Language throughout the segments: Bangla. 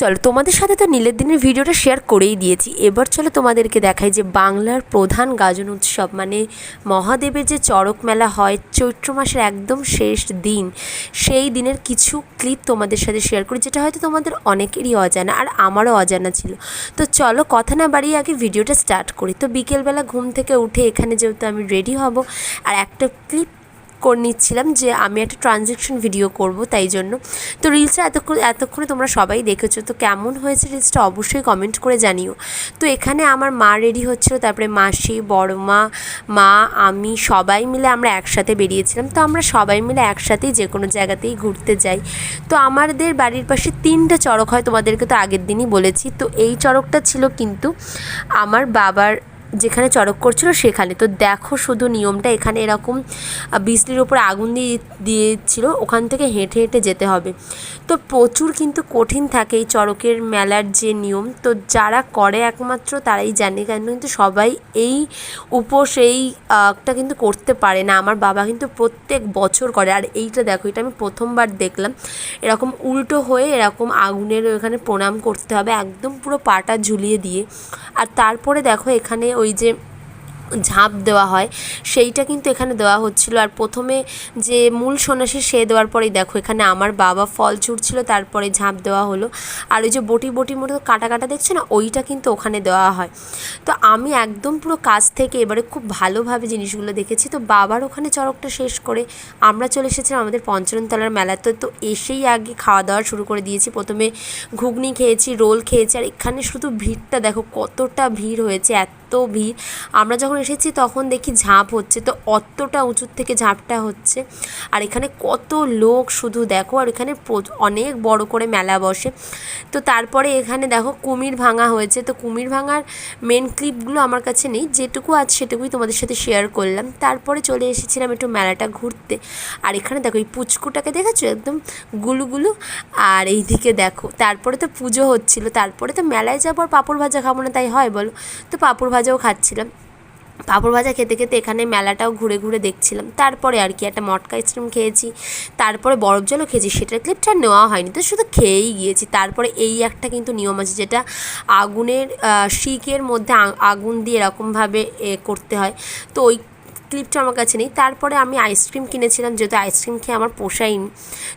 চলো তোমাদের সাথে তো নীলের দিনের ভিডিওটা শেয়ার করেই দিয়েছি। এবার চলো তোমাদেরকে দেখাই যে বাংলার প্রধান গাজন উৎসব মানে মহাদেবের যে চড়ক মেলা হয় চৈত্র মাসের একদম শেষ দিন, সেই দিনের কিছু ক্লিপ তোমাদের সাথে শেয়ার করি, যেটা হয়তো তোমাদের অনেকেরই অজানা আর আমারও অজানা ছিল। তো চলো কথা না বাড়িয়ে আগে ভিডিওটা স্টার্ট করি। তো বিকেলবেলা ঘুম থেকে উঠে এখানে যেহেতু আমি রেডি হব আর একটা ক্লিপ করে নিচ্ছিলাম যে আমি একটা ট্রানজ্যাকশন ভিডিও করব, তাই জন্য। তো রিলসটা এতক্ষণে তোমরা সবাই দেখেছো, তো কেমন হয়েছে রিলসটা অবশ্যই কমেন্ট করে জানিও। তো এখানে আমার মা রেডি হচ্ছিলো, তারপরে মাসি, বড় মা, আমি সবাই মিলে আমরা একসাথে বেরিয়েছিলাম। তো আমরা সবাই মিলে একসাথেই যে কোনো জায়গাতেই ঘুরতে যাই। তো আমাদের বাড়ির পাশে 3টে চড়ক হয়, তোমাদেরকে তো আগের দিনই বলেছি। তো এই চড়কটা ছিল কিন্তু আমার বাবার যেখানে চড়ক করছিল সেখানে। তো দেখো শুধু নিয়মটা, এখানে এরকম বিজলির ওপর আগুন দিয়েছিল, ওখান থেকে হেঁটে হেঁটে যেতে হবে। তো প্রচুর কিন্তু কঠিন থাকে এই চড়কের মেলার যে নিয়ম, তো যারা করে একমাত্র তারাই জানে, কেন কিন্তু সবাই এই উপোস এইটা কিন্তু করতে পারে না। আমার বাবা কিন্তু প্রত্যেক বছর করে। আর এইটা দেখো, এটা আমি প্রথমবার দেখলাম এরকম উল্টো হয়ে এরকম আগুনের ওখানে প্রণাম করতে হবে, একদম পুরো পাটা ঝুলিয়ে দিয়ে। আর তারপরে দেখো এখানে ওই যে ঝাঁপ দেওয়া হয় সেইটা কিন্তু এখানে দেওয়া হচ্ছিলো। আর প্রথমে যে মূল সন্ন্যাসী সে দেওয়ার পরেই দেখো এখানে আমার বাবা ফল ছুঁড়ছিল, তারপরে ঝাঁপ দেওয়া হলো। আর ওই যে বটির মতো কাটা দেখছো না, ওইটা কিন্তু ওখানে দেওয়া হয়। তো আমি একদম পুরো কাছ থেকে এবারে খুব ভালোভাবে জিনিসগুলো দেখেছি। তো বাবার ওখানে চড়কটা শেষ করে আমরা চলে এসেছিলাম আমাদের পঞ্চরণতলার মেলাতে। তো এসেই আগে খাওয়া দাওয়া শুরু করে দিয়েছি। প্রথমে ঘুগনি খেয়েছি, রোল খেয়েছি। আর এখানে শুধু ভিড়টা দেখো, কতটা ভিড় হয়েছে, এত ভিড়। আমরা যখন এসেছি তখন দেখি ঝাঁপ হচ্ছে, তো অতটা উঁচুর থেকে ঝাঁপটা হচ্ছে। আর এখানে কত লোক শুধু দেখো। আর এখানে অনেক বড় করে মেলা বসে। তো তারপরে এখানে দেখো কুমির ভাঙা হয়েছে। তো কুমির ভাঙার মেন ক্লিপগুলো আমার কাছে নেই, যেটুকু আছে সেটুকুই তোমাদের সাথে শেয়ার করলাম। তারপরে চলে এসেছিলাম একটু মেলাটা ঘুরতে। আর এখানে দেখো এই পুচকুটাকে দেখেছো, একদম গুলুগুলু। আর এইদিকে দেখো তারপরে তো পুজো হচ্ছিলো। তারপরে তো মেলায় যাবো আর পাঁপড় ভাজা খাবো না, তাই হয় বলো? তো পাঁপড় ভাজাও খাচ্ছিলাম। পাঁপড় ভাজা খেতে খেতে এখানে মেলাটাও ঘুরে ঘুরে দেখছিলাম। তারপরে আর কি একটা মটকা আইসক্রিম খেয়েছি, তারপরে বরফ জলও খেয়েছি। সেটার ক্লিপটা নেওয়া হয়নি, তো শুধু খেয়েই গিয়েছি। তারপরে এই একটা কিন্তু নিয়ম আছে, যেটা আগুনের শিকের মধ্যে আগুন দিয়ে এরকমভাবে করতে হয়। তো ওই ক্লিপটা আমার কাছে নেই। তারপরে আমি আইসক্রিম কিনেছিলাম, যেহেতু আইসক্রিম খেয়ে আমার পোষায়নি।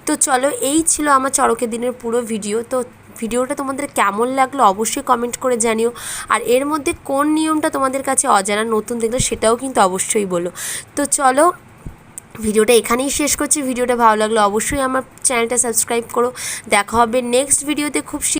তো চলো, এই ছিল আমার চড়কের দিনের পুরো ভিডিও। তো ভিডিওটা তোমাদের কেমন লাগলো অবশ্যই কমেন্ট করে জানিও। আর এর মধ্যে কোন নিয়মটা তোমাদের কাছে অজানা, নতুন দেখলে সেটাও কিন্তু অবশ্যই বলো। তো চলো, ভিডিওটা এখানেই শেষ করছি। ভিডিওটা ভালো লাগলো অবশ্যই আমার চ্যানেলটা সাবস্ক্রাইব করো। দেখা হবে নেক্সট ভিডিওতে খুব